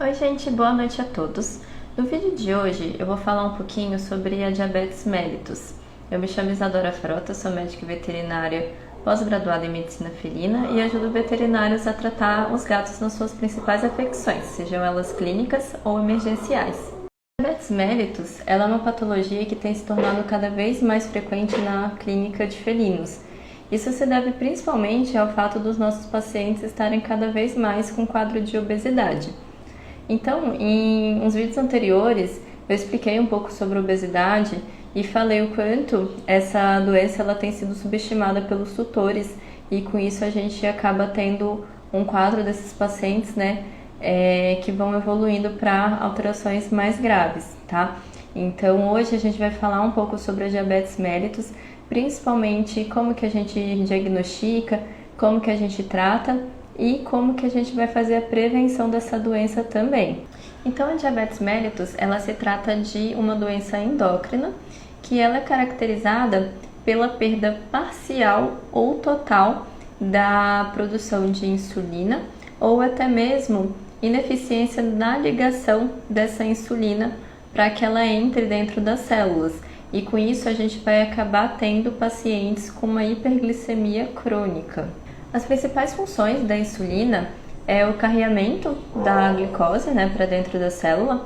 Oi gente, boa noite a todos. No vídeo de hoje eu vou falar um pouquinho sobre a diabetes mellitus. Eu me chamo Isadora Frota, sou médica veterinária pós-graduada em medicina felina e ajudo veterinários a tratar os gatos nas suas principais afecções, sejam elas clínicas ou emergenciais. A diabetes mellitus ela é uma patologia que tem se tornado cada vez mais frequente na clínica de felinos. Isso se deve principalmente ao fato dos nossos pacientes estarem cada vez mais com quadro de obesidade. Então, em uns vídeos anteriores, eu expliquei um pouco sobre obesidade e falei o quanto essa doença ela tem sido subestimada pelos tutores e com isso a gente acaba tendo um quadro desses pacientes, que vão evoluindo para alterações mais graves, tá? Então, hoje a gente vai falar um pouco sobre a diabetes mellitus, principalmente como que a gente diagnostica, como que a gente trata e como que a gente vai fazer a prevenção dessa doença também. Então, a diabetes mellitus, ela se trata de uma doença endócrina que ela é caracterizada pela perda parcial ou total da produção de insulina ou até mesmo ineficiência na ligação dessa insulina para que ela entre dentro das células. E com isso a gente vai acabar tendo pacientes com uma hiperglicemia crônica. As principais funções da insulina é o carreamento da glicose para dentro da célula,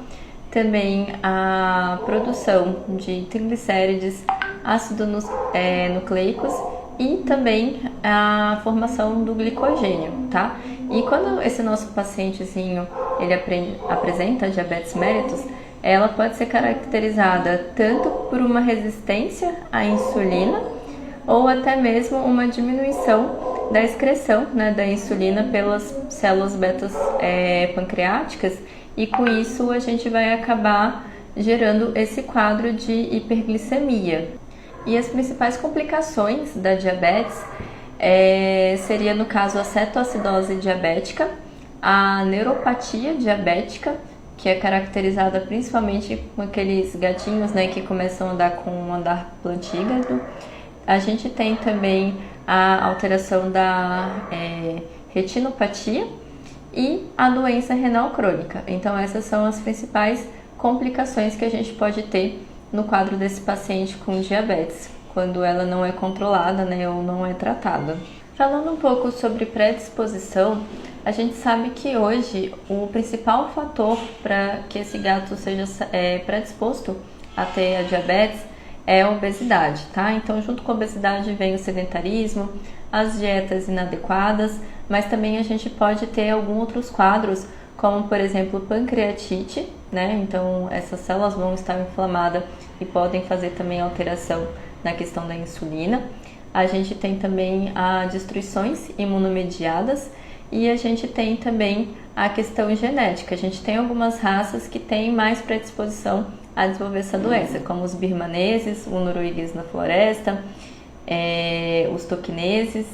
também a produção de triglicérides, ácidos nucleicos e também a formação do glicogênio, tá? E quando esse nosso pacientezinho ele apresenta diabetes mellitus, ela pode ser caracterizada tanto por uma resistência à insulina ou até mesmo uma diminuição da excreção da insulina pelas células betas pancreáticas e com isso a gente vai acabar gerando esse quadro de hiperglicemia. E as principais complicações da diabetes seria no caso a cetoacidose diabética, a neuropatia diabética, que é caracterizada principalmente com aqueles gatinhos que começam a andar com um andar plantígrado. A gente tem também a alteração da retinopatia e a doença renal crônica. Então essas são as principais complicações que a gente pode ter no quadro desse paciente com diabetes, quando ela não é controlada ou não é tratada. Falando um pouco sobre predisposição, a gente sabe que hoje o principal fator para que esse gato seja predisposto a ter a diabetes é a obesidade, tá? Então, junto com a obesidade vem o sedentarismo, as dietas inadequadas, mas também a gente pode ter alguns outros quadros, como, por exemplo, pancreatite, Então, essas células vão estar inflamadas e podem fazer também alteração na questão da insulina. A gente tem também as destruições imunomediadas e a gente tem também a questão genética. A gente tem algumas raças que têm mais predisposição a desenvolver essa doença, como os birmaneses, o norueguês na floresta, os toquineses.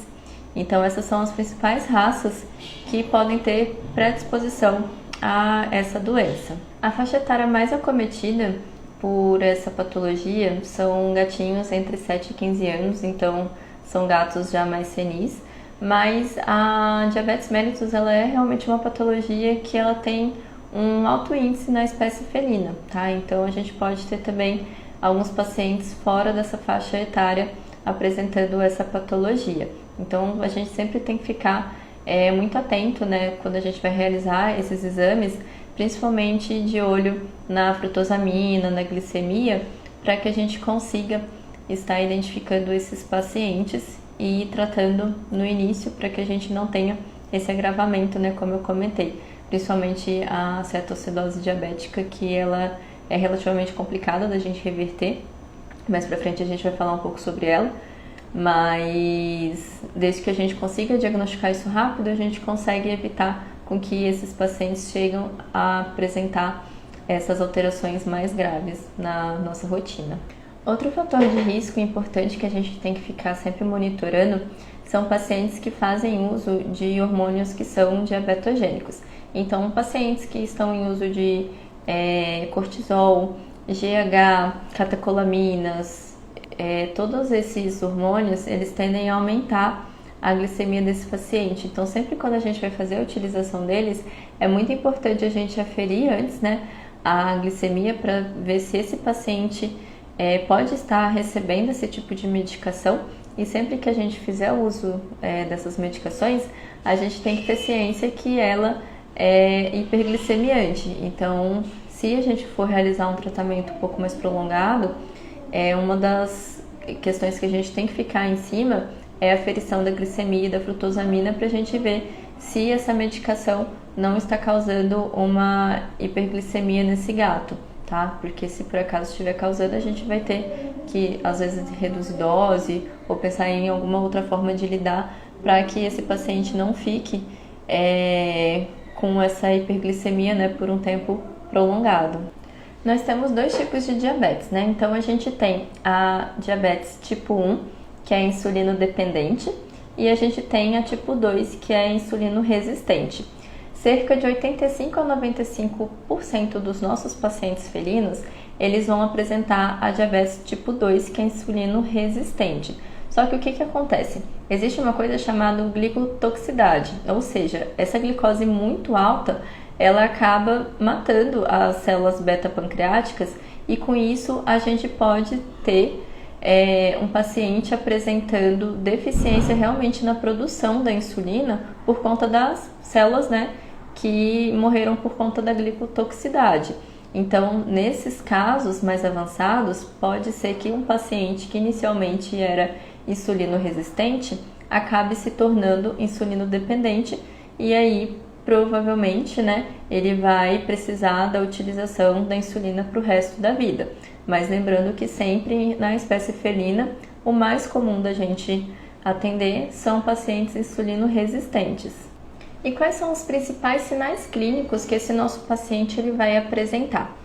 Então essas são as principais raças que podem ter predisposição a essa doença. A faixa etária mais acometida por essa patologia são gatinhos entre 7 e 15 anos, então são gatos já mais senis, mas a diabetes mellitus ela é realmente uma patologia que ela tem um alto índice na espécie felina, tá? Então a gente pode ter também alguns pacientes fora dessa faixa etária apresentando essa patologia. Então a gente sempre tem que ficar muito atento, quando a gente vai realizar esses exames, principalmente de olho na frutosamina, na glicemia, para que a gente consiga estar identificando esses pacientes e tratando no início para que a gente não tenha esse agravamento, como eu comentei. Principalmente a cetoacidose diabética, que ela é relativamente complicada da gente reverter. Mais pra frente a gente vai falar um pouco sobre ela, mas desde que a gente consiga diagnosticar isso rápido, a gente consegue evitar com que esses pacientes cheguem a apresentar essas alterações mais graves na nossa rotina. Outro fator de risco importante que a gente tem que ficar sempre monitorando são pacientes que fazem uso de hormônios que são diabetogênicos. Então, pacientes que estão em uso de cortisol, GH, catecolaminas, todos esses hormônios, eles tendem a aumentar a glicemia desse paciente. Então, sempre quando a gente vai fazer a utilização deles, é muito importante a gente aferir antes, né, a glicemia para ver se esse paciente pode estar recebendo esse tipo de medicação. E sempre que a gente fizer o uso dessas medicações, a gente tem que ter ciência que ela é hiperglicemiante. Então, se a gente for realizar um tratamento um pouco mais prolongado, uma das questões que a gente tem que ficar em cima é a aferição da glicemia e da frutosamina para a gente ver se essa medicação não está causando uma hiperglicemia nesse gato, tá? Porque se por acaso estiver causando, a gente vai ter que, às vezes, reduzir dose ou pensar em alguma outra forma de lidar para que esse paciente não fique com essa hiperglicemia, né, por um tempo prolongado. Nós temos dois tipos de diabetes, né? Então, a gente tem a diabetes tipo 1, que é insulino dependente, e a gente tem a tipo 2, que é insulino resistente. Cerca de 85 a 95% dos nossos pacientes felinos, eles vão apresentar a diabetes tipo 2, que é insulino resistente. Só que o que acontece? Existe uma coisa chamada glicotoxicidade, ou seja, essa glicose muito alta, ela acaba matando as células beta-pancreáticas e com isso a gente pode ter um paciente apresentando deficiência realmente na produção da insulina por conta das células, né, que morreram por conta da glicotoxicidade. Então, nesses casos mais avançados, pode ser que um paciente que inicialmente era insulino resistente acabe se tornando insulino dependente e aí provavelmente, né, ele vai precisar da utilização da insulina para o resto da vida. Mas lembrando que sempre na espécie felina, o mais comum da gente atender são pacientes insulino resistentes. E quais são os principais sinais clínicos que esse nosso paciente ele vai apresentar?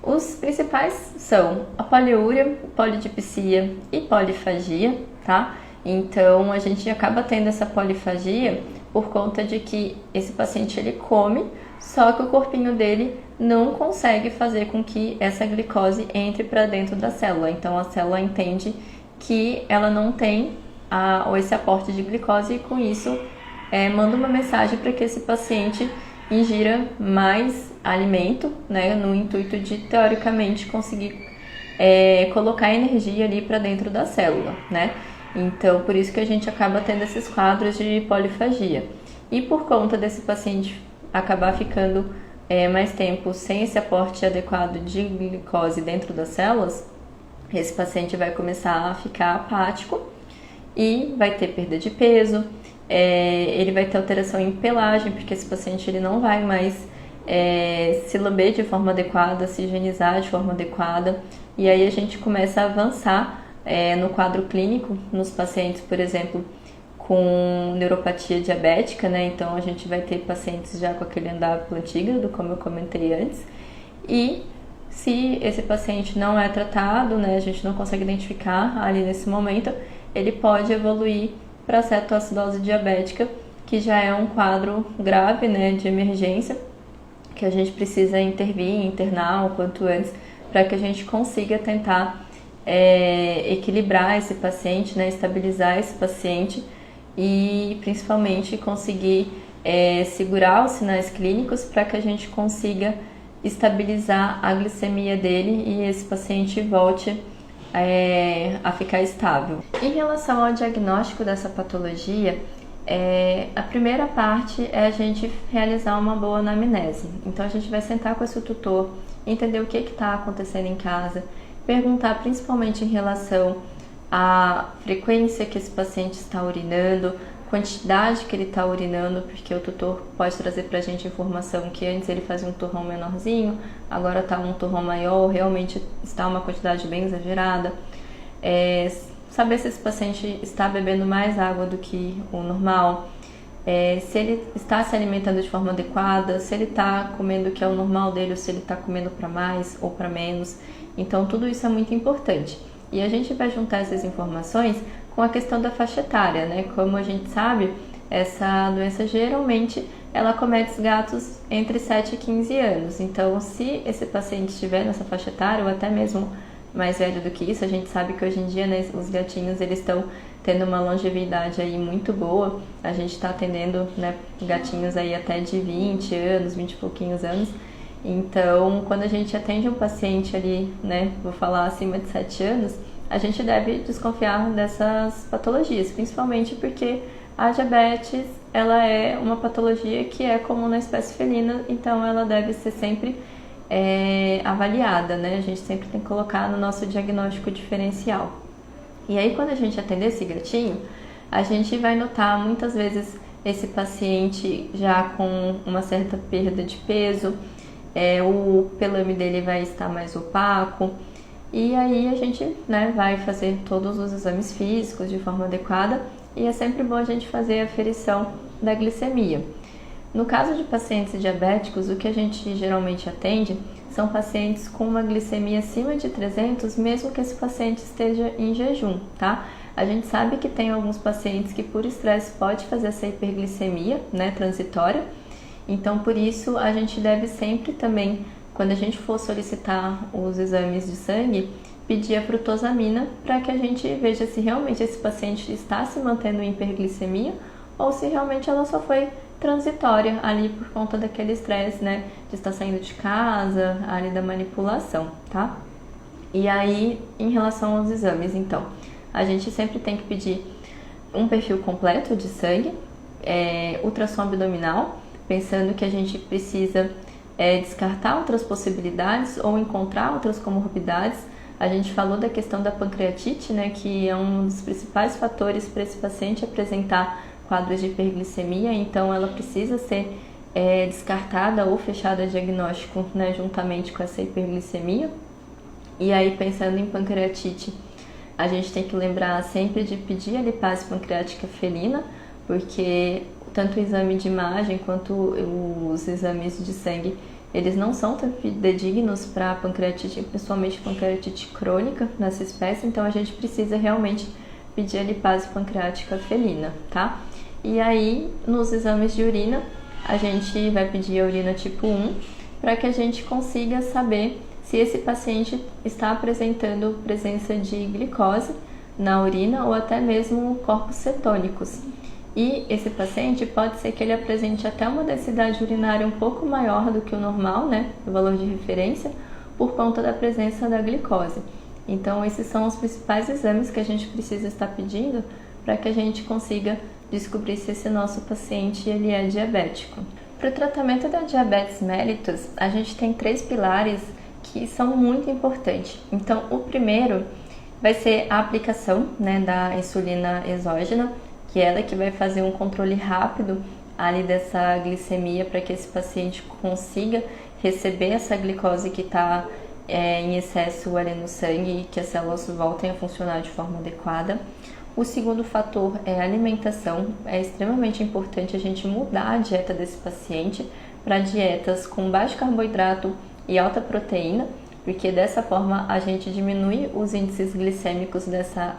Os principais são a poliúria, polidipsia e polifagia, tá? Então, a gente acaba tendo essa polifagia por conta de que esse paciente ele come, só que o corpinho dele não consegue fazer com que essa glicose entre para dentro da célula. Então, a célula entende que ela não tem esse aporte de glicose e com isso manda uma mensagem para que esse paciente ingira mais alimento, né, no intuito de, teoricamente, conseguir colocar energia ali para dentro da célula, né? Então, por isso que a gente acaba tendo esses quadros de polifagia. E por conta desse paciente acabar ficando mais tempo sem esse aporte adequado de glicose dentro das células, esse paciente vai começar a ficar apático e vai ter perda de peso, ele vai ter alteração em pelagem, porque esse paciente ele não vai mais se lamber de forma adequada, se higienizar de forma adequada, e aí a gente começa a avançar no quadro clínico, nos pacientes, por exemplo, com neuropatia diabética, né? Então a gente vai ter pacientes já com aquele andar plantígrado, como eu comentei antes, e se esse paciente não é tratado, né, a gente não consegue identificar ali nesse momento, ele pode evoluir para cetoacidose diabética, que já é um quadro grave, né, de emergência, que a gente precisa intervir, internar o quanto antes, para que a gente consiga tentar equilibrar esse paciente, né, estabilizar esse paciente e principalmente conseguir segurar os sinais clínicos para que a gente consiga estabilizar a glicemia dele e esse paciente volte a ficar estável. Em relação ao diagnóstico dessa patologia, a primeira parte é a gente realizar uma boa anamnese. Então a gente vai sentar com esse tutor, entender o que está acontecendo em casa, perguntar principalmente em relação à frequência que esse paciente está urinando, quantidade que ele está urinando, porque o tutor pode trazer para a gente informação que antes ele fazia um torrão menorzinho, agora está um torrão maior, realmente está uma quantidade bem exagerada. Saber se esse paciente está bebendo mais água do que o normal, se ele está se alimentando de forma adequada, se ele está comendo o que é o normal dele ou se ele está comendo para mais ou para menos. Então, tudo isso é muito importante. E a gente vai juntar essas informações com a questão da faixa etária, né? Como a gente sabe, essa doença geralmente ela comete os gatos entre 7 e 15 anos. Então, se esse paciente estiver nessa faixa etária ou até mesmo mais velho do que isso. A gente sabe que hoje em dia, né, os gatinhos eles estão tendo uma longevidade aí muito boa. A gente está atendendo, né, gatinhos aí até de 20 anos, 20 e pouquinhos anos. Então, quando a gente atende um paciente ali, né, vou falar acima de 7 anos, a gente deve desconfiar dessas patologias, principalmente porque a diabetes, ela é uma patologia que é comum na espécie felina, então ela deve ser sempre avaliada, né? A gente sempre tem que colocar no nosso diagnóstico diferencial. E aí, quando a gente atender esse gatinho, a gente vai notar muitas vezes esse paciente já com uma certa perda de peso, o pelame dele vai estar mais opaco, e aí a gente, né, vai fazer todos os exames físicos de forma adequada, e é sempre bom a gente fazer a aferição da glicemia. No caso de pacientes diabéticos, o que a gente geralmente atende são pacientes com uma glicemia acima de 300, mesmo que esse paciente esteja em jejum, tá? A gente sabe que tem alguns pacientes que por estresse pode fazer essa hiperglicemia, né, transitória. Então, por isso, a gente deve sempre também, quando a gente for solicitar os exames de sangue, pedir a frutosamina para que a gente veja se realmente esse paciente está se mantendo em hiperglicemia ou se realmente ela só foi transitória ali por conta daquele estresse, né, de estar saindo de casa, ali da manipulação, tá? E aí, em relação aos exames, então, a gente sempre tem que pedir um perfil completo de sangue, ultrassom abdominal, pensando que a gente precisa descartar outras possibilidades ou encontrar outras comorbidades. A gente falou da questão da pancreatite, né, que é um dos principais fatores para esse paciente apresentar quadros de hiperglicemia, então ela precisa ser descartada ou fechada diagnóstico, né, juntamente com essa hiperglicemia. E aí, pensando em pancreatite, a gente tem que lembrar sempre de pedir a lipase pancreática felina, porque tanto o exame de imagem quanto os exames de sangue, eles não são tão fidedignos para pancreatite, principalmente pancreatite crônica nessa espécie, então a gente precisa realmente pedir a lipase pancreática felina, tá? E aí, nos exames de urina, a gente vai pedir a urina tipo 1 para que a gente consiga saber se esse paciente está apresentando presença de glicose na urina ou até mesmo corpos cetônicos. E esse paciente pode ser que ele apresente até uma densidade urinária um pouco maior do que o normal, né, o valor de referência, por conta da presença da glicose. Então, esses são os principais exames que a gente precisa estar pedindo para que a gente consiga descobrir se esse nosso paciente ele é diabético. Para o tratamento da diabetes mellitus, a gente tem 3 pilares que são muito importantes. Então, o primeiro vai ser a aplicação, né, da insulina exógena, que é ela que vai fazer um controle rápido ali dessa glicemia para que esse paciente consiga receber essa glicose que está em excesso ali no sangue e que as células voltem a funcionar de forma adequada. O segundo fator é a alimentação. É extremamente importante a gente mudar a dieta desse paciente para dietas com baixo carboidrato e alta proteína, porque dessa forma a gente diminui os índices glicêmicos dessa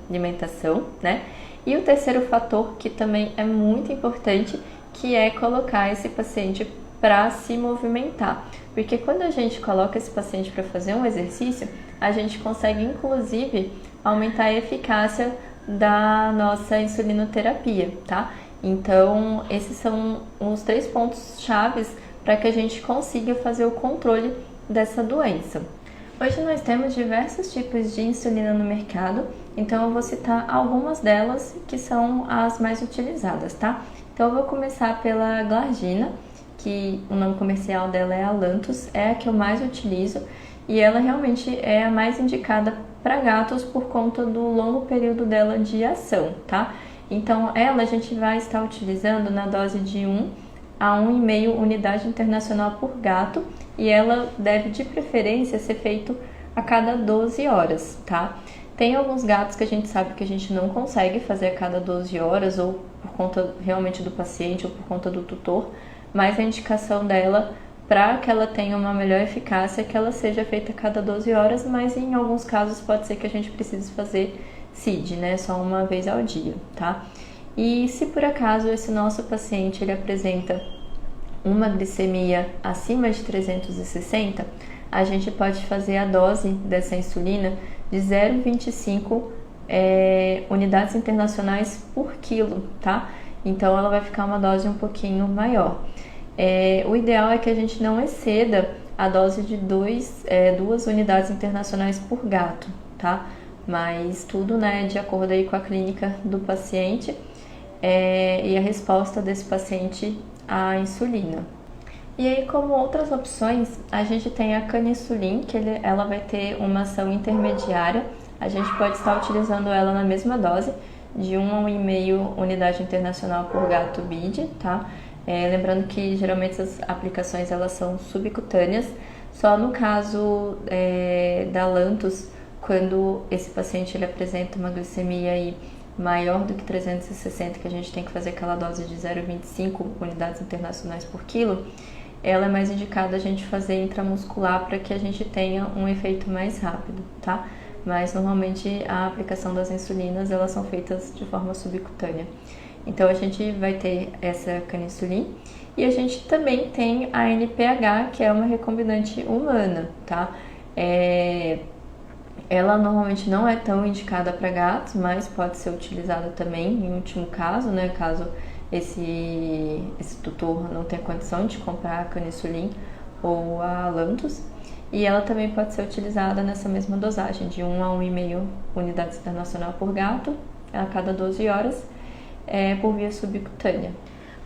alimentação, né? E o terceiro fator, que também é muito importante, que é colocar esse paciente para se movimentar. Porque quando a gente coloca esse paciente para fazer um exercício, a gente consegue, inclusive, aumentar a eficácia da nossa insulinoterapia, tá? Então, esses são os 3 pontos chaves para que a gente consiga fazer o controle dessa doença. Hoje nós temos diversos tipos de insulina no mercado, então eu vou citar algumas delas que são as mais utilizadas, tá? Então eu vou começar pela Glargina, que o nome comercial dela é Alantus, é a que eu mais utilizo e ela realmente é a mais indicada para gatos por conta do longo período dela de ação, tá? Então ela a gente vai estar utilizando na dose de 1 a 1,5 unidade internacional por gato e ela deve de preferência ser feito a cada 12 horas, tá? Tem alguns gatos que a gente sabe que a gente não consegue fazer a cada 12 horas ou por conta realmente do paciente ou por conta do tutor, mas a indicação dela para que ela tenha uma melhor eficácia é que ela seja feita a cada 12 horas, mas em alguns casos pode ser que a gente precise fazer CID, né? Só uma vez ao dia, tá? E se por acaso esse nosso paciente ele apresenta uma glicemia acima de 360, a gente pode fazer a dose dessa insulina de 0,25 unidades internacionais por quilo, tá? Então ela vai ficar uma dose um pouquinho maior. O ideal é que a gente não exceda a dose de 2 unidades internacionais por gato, tá? Mas tudo, né, de acordo aí com a clínica do paciente e a resposta desse paciente à insulina. E aí, como outras opções, a gente tem a caninsulin, que ela vai ter uma ação intermediária. A gente pode estar utilizando ela na mesma dose, de 1 a 1,5 unidade internacional por gato BID, tá? Lembrando que geralmente as aplicações elas são subcutâneas, só no caso da Lantus, quando esse paciente ele apresenta uma glicemia aí maior do que 360, que a gente tem que fazer aquela dose de 0,25 unidades internacionais por quilo, ela é mais indicada a gente fazer intramuscular para que a gente tenha um efeito mais rápido, tá? Mas normalmente a aplicação das insulinas elas são feitas de forma subcutânea. Então a gente vai ter essa caninsulin e a gente também tem a NPH, que é uma recombinante humana, tá? Ela normalmente não é tão indicada para gatos, mas pode ser utilizada também em último caso, né? Caso esse tutor não tenha condição de comprar a caninsulin ou a Lantus. E ela também pode ser utilizada nessa mesma dosagem, de 1 a 1,5 unidades internacional por gato, a cada 12 horas, por via subcutânea.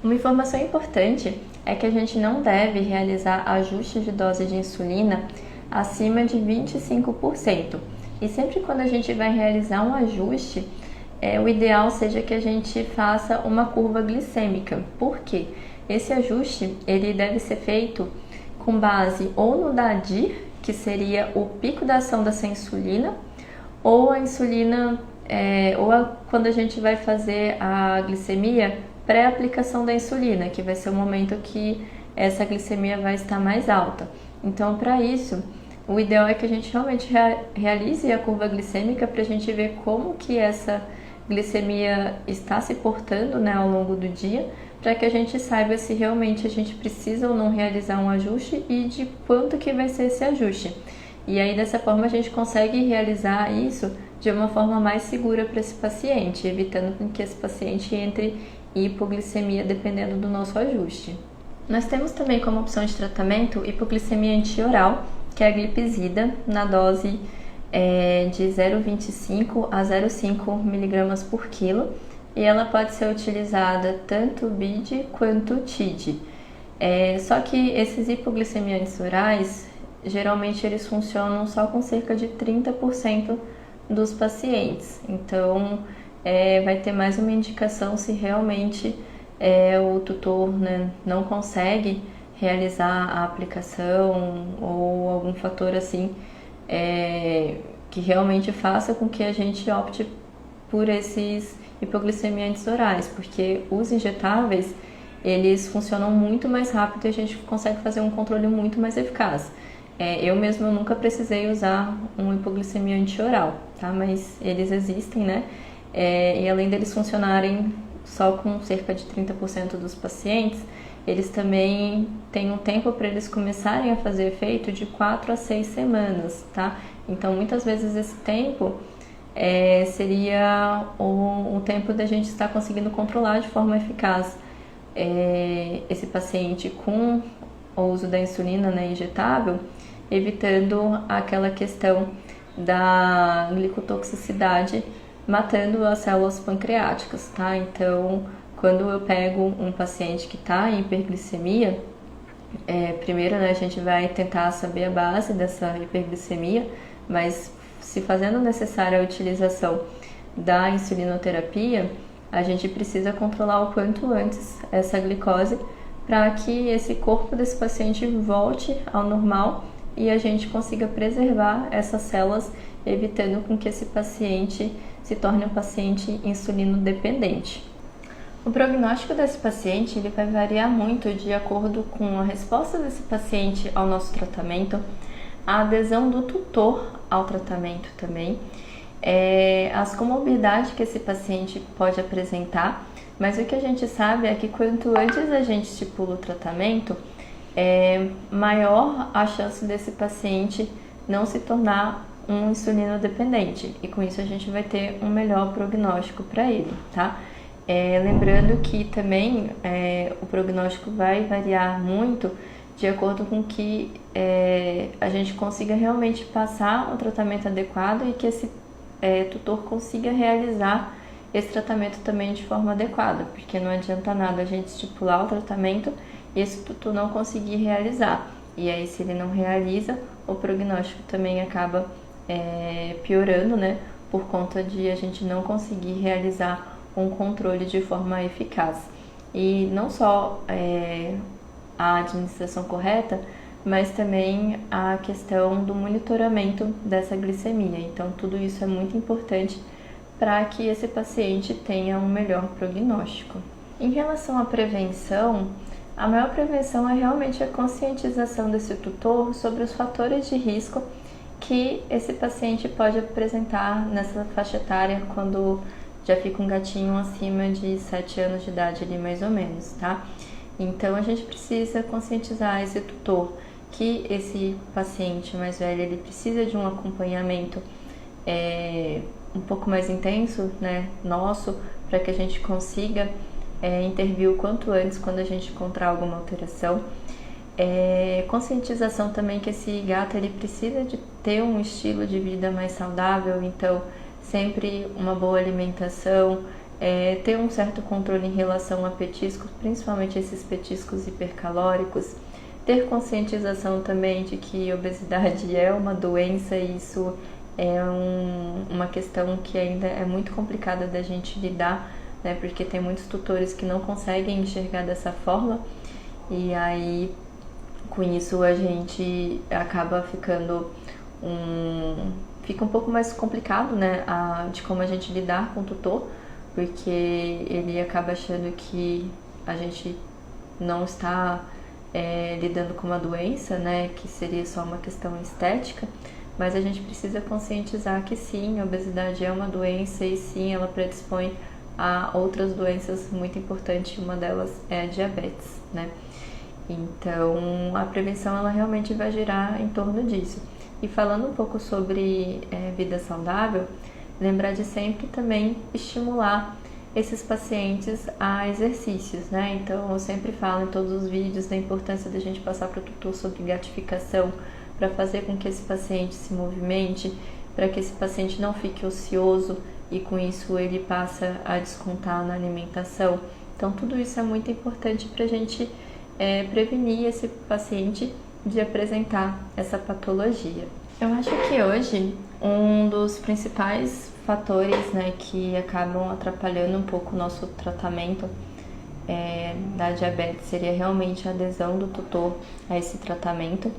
Uma informação importante é que a gente não deve realizar ajuste de dose de insulina acima de 25%. E sempre quando a gente vai realizar um ajuste, o ideal seja que a gente faça uma curva glicêmica. Por quê? Esse ajuste ele deve ser feito com base ou no DADIR, que seria o pico da ação dessa insulina, ou a insulina, quando a gente vai fazer a glicemia pré-aplicação da insulina, que vai ser o momento que essa glicemia vai estar mais alta. Então, para isso, o ideal é que a gente realmente realize a curva glicêmica para a gente ver como que essa glicemia está se portando, né, ao longo do dia, para que a gente saiba se realmente a gente precisa ou não realizar um ajuste e de quanto que vai ser esse ajuste. E aí, dessa forma, a gente consegue realizar isso de uma forma mais segura para esse paciente, evitando que esse paciente entre em hipoglicemia dependendo do nosso ajuste. Nós temos também como opção de tratamento hipoglicemia antioral, que é a glipizida, na dose de 0,25 a 0,5 mg por quilo, e ela pode ser utilizada tanto BID quanto TID. Só que esses hipoglicemiantes orais, geralmente eles funcionam só com cerca de 30% dos pacientes, então vai ter mais uma indicação se realmente o tutor, né, não consegue realizar a aplicação ou algum fator assim que realmente faça com que a gente opte por esses hipoglicemiantes orais, porque os injetáveis eles funcionam muito mais rápido e a gente consegue fazer um controle muito mais eficaz. Eu mesma nunca precisei usar um hipoglicemiante oral, tá? Mas eles existem, né? E além deles funcionarem só com cerca de 30% dos pacientes, eles também têm um tempo para eles começarem a fazer efeito de 4 a 6 semanas, tá? Então, muitas vezes esse tempo seria o tempo da gente estar conseguindo controlar de forma eficaz esse paciente com o uso da insulina, né, injetável, evitando aquela questão da glicotoxicidade, matando as células pancreáticas, tá? Então, quando eu pego um paciente que está em hiperglicemia, primeiro, né, a gente vai tentar saber a base dessa hiperglicemia, mas se fazendo necessária a utilização da insulinoterapia, a gente precisa controlar o quanto antes essa glicose para que esse corpo desse paciente volte ao normal e a gente consiga preservar essas células, evitando com que esse paciente se torne um paciente insulino dependente. O prognóstico desse paciente ele vai variar muito de acordo com a resposta desse paciente ao nosso tratamento, a adesão do tutor ao tratamento também, as comorbidades que esse paciente pode apresentar, Mas o que a gente sabe é que quanto antes a gente estipula o tratamento, maior a chance desse paciente não se tornar um insulino-dependente. E com isso a gente vai ter um melhor prognóstico para ele, tá? Lembrando que também o prognóstico vai variar muito de acordo com que a gente consiga realmente passar um tratamento adequado e que esse tutor consiga realizar esse tratamento também de forma adequada, porque não adianta nada a gente estipular o tratamento e esse tutor não conseguir realizar. E aí, se ele não realiza, o prognóstico também acaba piorando, né? Por conta de a gente não conseguir realizar um controle de forma eficaz. E não só a administração correta, mas também a questão do monitoramento dessa glicemia. Então, tudo isso é muito importante para que esse paciente tenha um melhor prognóstico. Em relação à prevenção, a maior prevenção é realmente a conscientização desse tutor sobre os fatores de risco que esse paciente pode apresentar nessa faixa etária quando já fica um gatinho acima de 7 anos de idade ali mais ou menos, tá? Então a gente precisa conscientizar esse tutor que esse paciente mais velho ele precisa de um acompanhamento um pouco mais intenso, né, nosso, para que a gente consiga intervir o quanto antes quando a gente encontrar alguma alteração. Conscientização também que esse gato ele precisa de ter um estilo de vida mais saudável, então sempre uma boa alimentação, ter um certo controle em relação a petiscos, principalmente esses petiscos hipercalóricos, ter conscientização também de que obesidade é uma doença e isso é uma questão que ainda é muito complicada da gente lidar, né, porque tem muitos tutores que não conseguem enxergar dessa forma e aí com isso a gente acaba ficando fica um pouco mais complicado, né, de como a gente lidar com o tutor, porque ele acaba achando que a gente não está lidando com uma doença, né, que seria só uma questão estética, mas a gente precisa conscientizar que sim, a obesidade é uma doença e sim, ela predispõe a outras doenças muito importantes, uma delas é a diabetes, né? Então, a prevenção ela realmente vai girar em torno disso. E falando um pouco sobre vida saudável, lembrar de sempre também estimular esses pacientes a exercícios, né? Então, eu sempre falo em todos os vídeos da importância da gente passar para o tutor sobre gratificação, para fazer com que esse paciente se movimente, para que esse paciente não fique ocioso e com isso ele passa a descontar na alimentação. Então, tudo isso é muito importante para a gente prevenir esse paciente de apresentar essa patologia. Eu acho que hoje um dos principais fatores, né, que acabam atrapalhando um pouco o nosso tratamento da diabetes seria realmente a adesão do tutor a esse tratamento,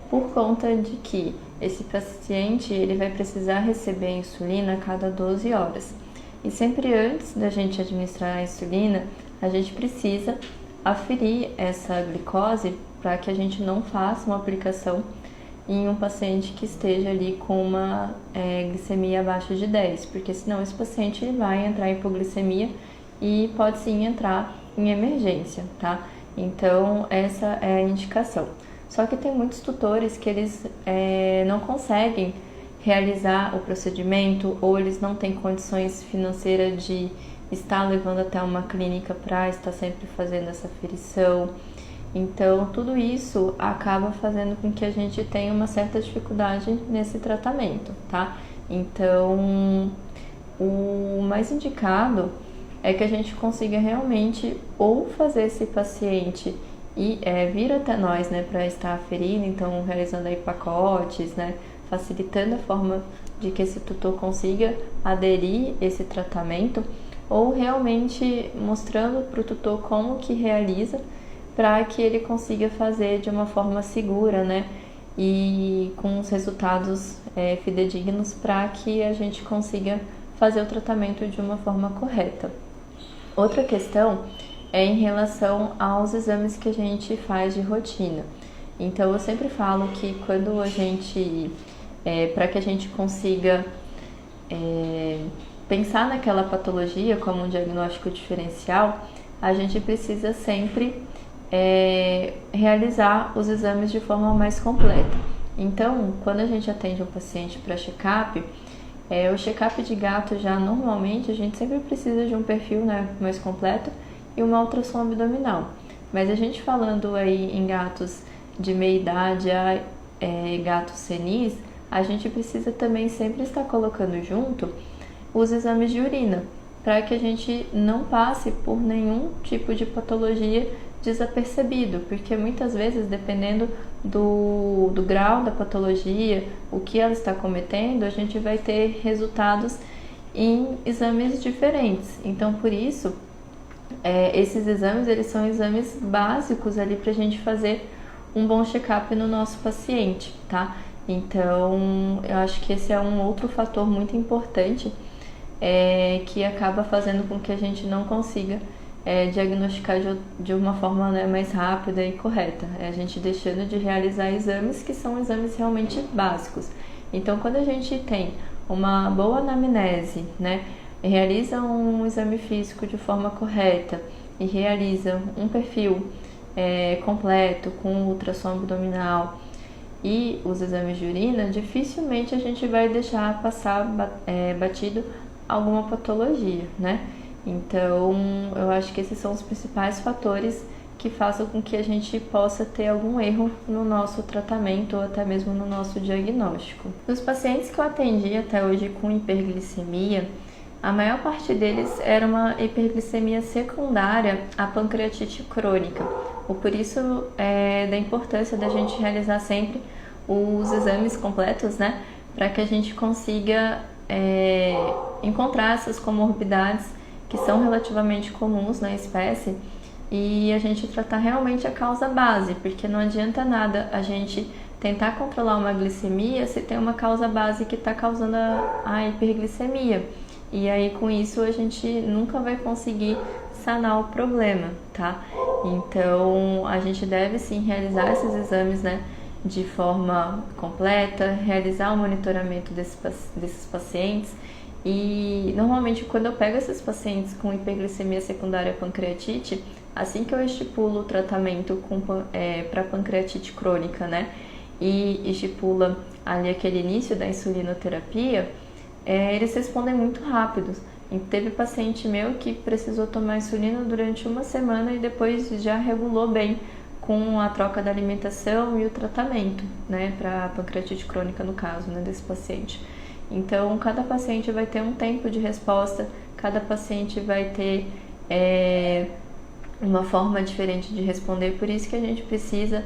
por conta de que esse paciente ele vai precisar receber a insulina a cada 12 horas. E sempre antes da gente administrar a insulina, a gente precisa aferir essa glicose para que a gente não faça uma aplicação em um paciente que esteja ali com uma glicemia abaixo de 10, porque senão esse paciente vai entrar em hipoglicemia e pode sim entrar em emergência, tá? Então, essa é a indicação. Só que tem muitos tutores que eles não conseguem realizar o procedimento ou eles não têm condições financeiras de estar levando até uma clínica para estar sempre fazendo essa aferição. Então, tudo isso acaba fazendo com que a gente tenha uma certa dificuldade nesse tratamento, tá? Então, o mais indicado é que a gente consiga realmente ou fazer esse paciente e vir até nós, né, para estar aferindo, então realizando aí pacotes, né, facilitando a forma de que esse tutor consiga aderir esse tratamento, ou realmente mostrando para o tutor como que realiza, para que ele consiga fazer de uma forma segura, né, e com os resultados fidedignos, para que a gente consiga fazer o tratamento de uma forma correta. Outra questão é em relação aos exames que a gente faz de rotina. Então, eu sempre falo que quando a gente, para que a gente consiga pensar naquela patologia como um diagnóstico diferencial, a gente precisa sempre realizar os exames de forma mais completa. Então, quando a gente atende um paciente para check-up, o check-up de gato já normalmente a gente sempre precisa de um perfil, né, mais completo e uma ultrassom abdominal. Mas a gente falando aí em gatos de meia idade a gatos senis, a gente precisa também sempre estar colocando junto os exames de urina, para que a gente não passe por nenhum tipo de patologia desapercebido, porque muitas vezes, dependendo do grau da patologia, o que ela está cometendo, a gente vai ter resultados em exames diferentes. Então, por isso, esses exames, eles são exames básicos ali para a gente fazer um bom check-up no nosso paciente, tá? Então, eu acho que esse é um outro fator muito importante que acaba fazendo com que a gente não consiga diagnosticar de uma forma, né, mais rápida e correta. A gente deixando de realizar exames que são exames realmente básicos. Então, quando a gente tem uma boa anamnese, né, realiza um exame físico de forma correta e realiza um perfil completo com ultrassom abdominal e os exames de urina, dificilmente a gente vai deixar passar batido alguma patologia, né? Então, eu acho que esses são os principais fatores que façam com que a gente possa ter algum erro no nosso tratamento ou até mesmo no nosso diagnóstico. Dos pacientes que eu atendi até hoje com hiperglicemia, a maior parte deles era uma hiperglicemia secundária à pancreatite crônica. Por isso, da importância da gente realizar sempre os exames completos, né? Para que a gente consiga encontrar essas comorbidades que são relativamente comuns na espécie e a gente tratar realmente a causa base, porque não adianta nada a gente tentar controlar uma glicemia se tem uma causa base que está causando a hiperglicemia. E aí com isso a gente nunca vai conseguir sanar o problema, tá? Então a gente deve sim realizar esses exames, né, de forma completa, realizar o monitoramento desses pacientes. E normalmente quando eu pego esses pacientes com hiperglicemia secundária à pancreatite, assim que eu estipulo o tratamento para pancreatite crônica, né, e estipula ali aquele início da insulinoterapia, eles respondem muito rápido. E teve paciente meu que precisou tomar insulina durante uma semana e depois já regulou bem com a troca da alimentação e o tratamento, né, para pancreatite crônica no caso, né, desse paciente. Então, cada paciente vai ter um tempo de resposta, cada paciente vai ter uma forma diferente de responder, por isso que a gente precisa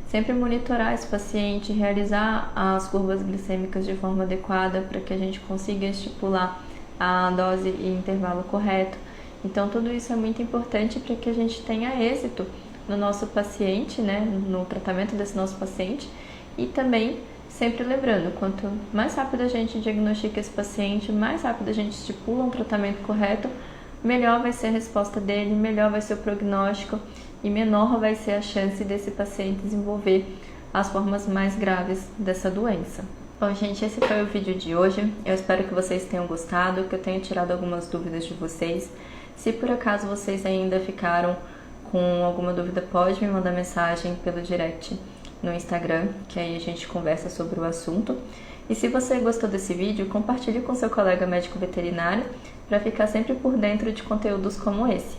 sempre monitorar esse paciente, realizar as curvas glicêmicas de forma adequada para que a gente consiga estipular a dose e intervalo correto. Então, tudo isso é muito importante para que a gente tenha êxito no nosso paciente, né, no tratamento desse nosso paciente e também sempre lembrando, quanto mais rápido a gente diagnostica esse paciente, mais rápido a gente estipula um tratamento correto, melhor vai ser a resposta dele, melhor vai ser o prognóstico e menor vai ser a chance desse paciente desenvolver as formas mais graves dessa doença. Bom, gente, esse foi o vídeo de hoje. Eu espero que vocês tenham gostado, que eu tenha tirado algumas dúvidas de vocês. Se por acaso vocês ainda ficaram com alguma dúvida, pode me mandar mensagem pelo direct no Instagram, que aí a gente conversa sobre o assunto. E se você gostou desse vídeo, compartilhe com seu colega médico veterinário para ficar sempre por dentro de conteúdos como esse.